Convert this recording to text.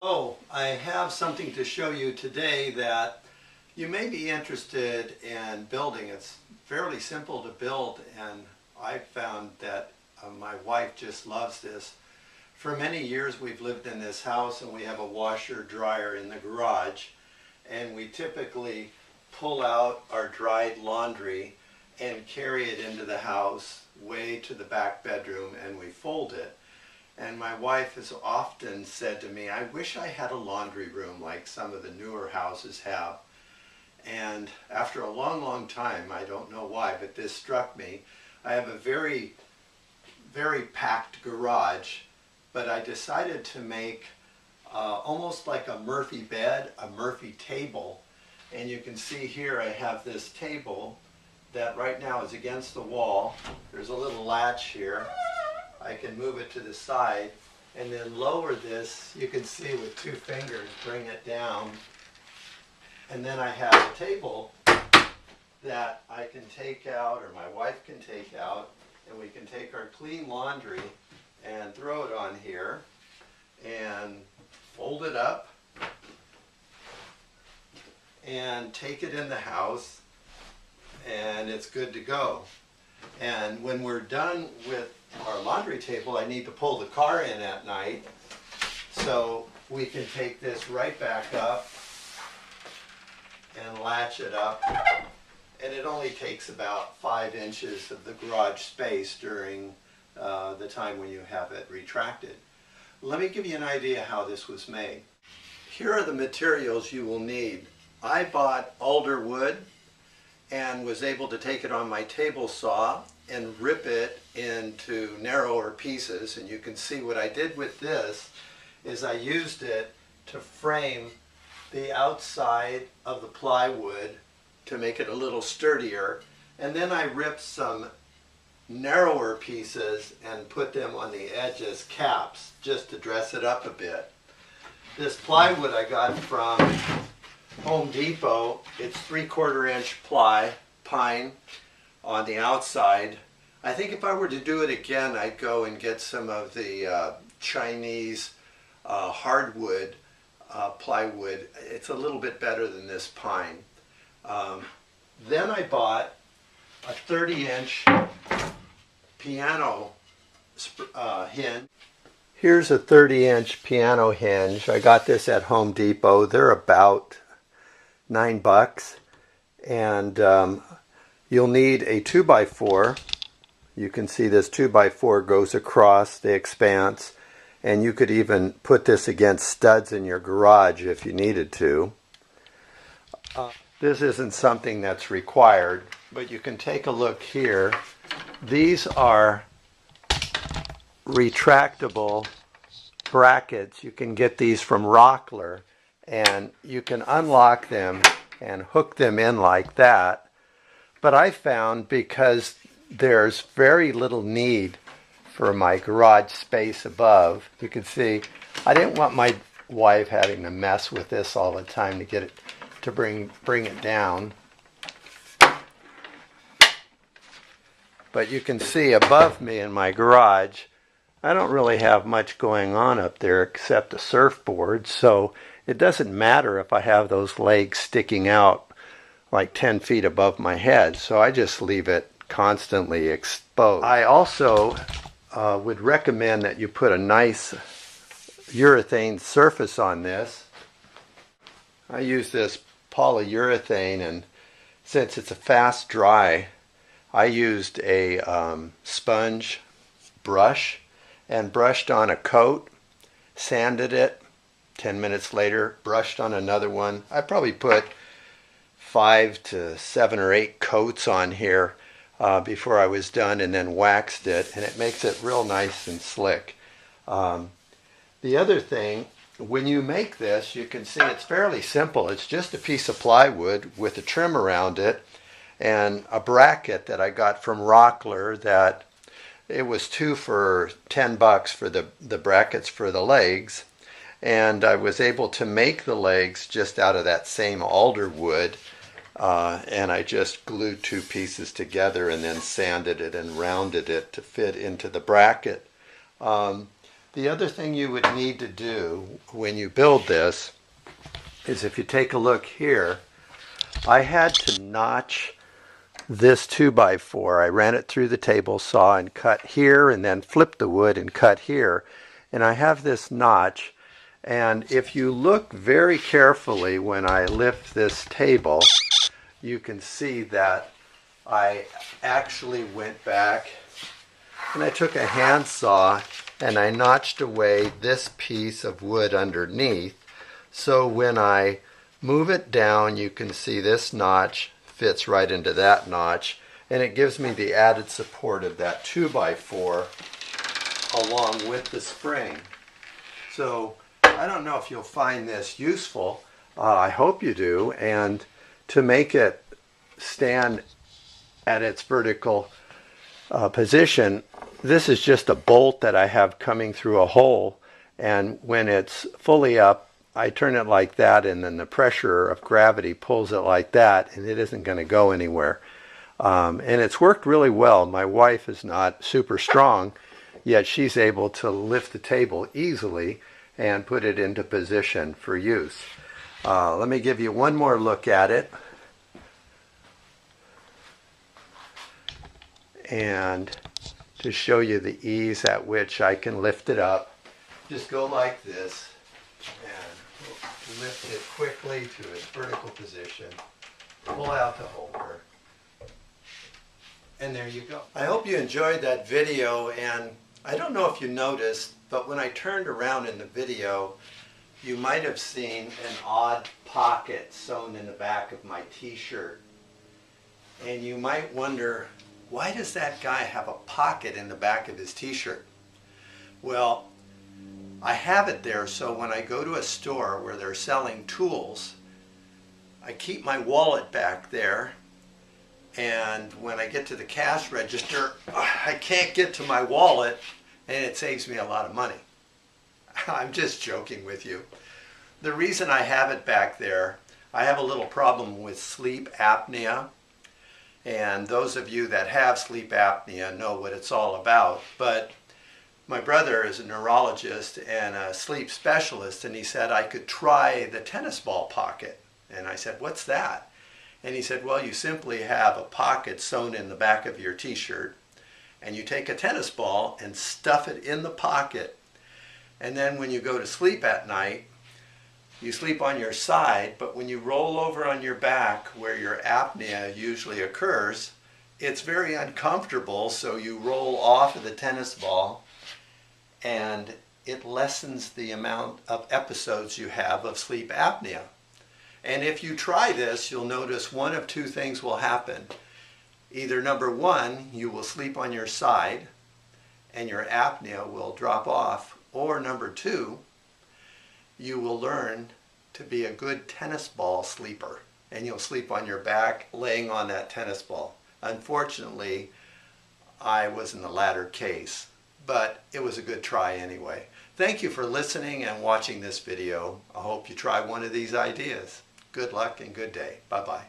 Oh, I have something to show you today that you may be interested in building. It's fairly simple to build, and I found that my wife just loves this. For many years we've lived in this house and we have a washer dryer in the garage, and we typically pull out our dried laundry and carry it into the house way to the back bedroom, and we fold it. And my wife has often said to me, I wish I had a laundry room like some of the newer houses have. And after a long, long time, I don't know why, but this struck me. I have a very, very packed garage, but I decided to make almost like a Murphy bed, a Murphy table. And you can see here I have this table that right now is against the wall. There's a little latch here. I can move it to the side and then lower this. You can see with two fingers, bring it down. And then I have a table that I can take out, or my wife can take out, and we can take our clean laundry and throw it on here and fold it up and take it in the house, and it's good to go. And when we're done with our laundry table, I need to pull the car in at night, so we can take this right back up and latch it up. And it only takes about 5 inches of the garage space during the time when you have it retracted. Let me give you an idea how this was made. Here are the materials you will need. I bought alder wood and was able to take it on my table saw and rip it into narrower pieces. And you can see what I did with this is I used it to frame the outside of the plywood to make it a little sturdier. And then I ripped some narrower pieces and put them on the edge as caps just to dress it up a bit. This plywood I got from Home Depot. It's 3/4 inch pine on the outside. I think if I were to do it again, I'd go and get some of the Chinese hardwood plywood. It's a little bit better than this pine. Then I bought a 30-inch piano hinge. Here's a 30-inch piano hinge. I got this at Home Depot. They're about $9, and you'll need a 2x4. You can see this 2x4 goes across the expanse, and you could even put this against studs in your garage if you needed to. This isn't something that's required, but you can take a look here. These are retractable brackets. You can get these from Rockler, and you can unlock them and hook them in like that. But I found, because there's very little need for my garage space above, you can see I didn't want my wife having to mess with this all the time to get it to bring it down. But you can see above me in my garage, I don't really have much going on up there except a surfboard, so it doesn't matter if I have those legs sticking out like 10 feet above my head, so I just leave it constantly exposed. I also would recommend that you put a nice urethane surface on this. I use this polyurethane, and since it's a fast dry, I used a sponge brush and brushed on a coat, sanded it. 10 minutes later, brushed on another one. I probably put 5 to 7 or 8 coats on here before I was done, and then waxed it, and it makes it real nice and slick. The other thing, when you make this, you can see it's fairly simple. It's just a piece of plywood with a trim around it and a bracket that I got from Rockler. That it was 2 for $10 for the brackets for the legs. And I was able to make the legs just out of that same alder wood, and I just glued 2 pieces together and then sanded it and rounded it to fit into the bracket. The other thing you would need to do when you build this is, if you take a look here, I had to notch this 2x4. I ran it through the table saw and cut here, and then flipped the wood and cut here. And I have this notch, and if you look very carefully when I lift this table, you can see that I actually went back and I took a handsaw and I notched away this piece of wood underneath. So when I move it down, you can see this notch fits right into that notch, and it gives me the added support of that 2x4 along with the spring. So I don't know if you'll find this useful. I hope you do. And to make it stand at its vertical position, this is just a bolt that I have coming through a hole, and when it's fully up, I turn it like that, and then the pressure of gravity pulls it like that, and it isn't going to go anywhere. And it's worked really well. My wife is not super strong, yet she's able to lift the table easily and put it into position for use. Let me give you one more look at it. And to show you the ease at which I can lift it up, just go like this and lift it quickly to its vertical position, pull out the holder, and there you go. I hope you enjoyed that video, and I don't know if you noticed, but when I turned around in the video, you might have seen an odd pocket sewn in the back of my t-shirt. And you might wonder, why does that guy have a pocket in the back of his t-shirt? Well, I have it there so when I go to a store where they're selling tools, I keep my wallet back there, and when I get to the cash register, I can't get to my wallet, and it saves me a lot of money. I'm just joking with you. The reason I have it back there, I have a little problem with sleep apnea. And those of you that have sleep apnea know what it's all about. But my brother is a neurologist and a sleep specialist, and he said I could try the tennis ball pocket. And I said, what's that? And he said, well, you simply have a pocket sewn in the back of your t-shirt, and you take a tennis ball and stuff it in the pocket. And then when you go to sleep at night, you sleep on your side, but when you roll over on your back where your apnea usually occurs, it's very uncomfortable, so you roll off of the tennis ball, and it lessens the amount of episodes you have of sleep apnea. And if you try this, you'll notice one of two things will happen. Either number one, you will sleep on your side and your apnea will drop off, or number two, you will learn to be a good tennis ball sleeper, and you'll sleep on your back laying on that tennis ball. Unfortunately, I was in the latter case, but it was a good try anyway. Thank you for listening and watching this video. I hope you try one of these ideas. Good luck and good day. Bye-bye.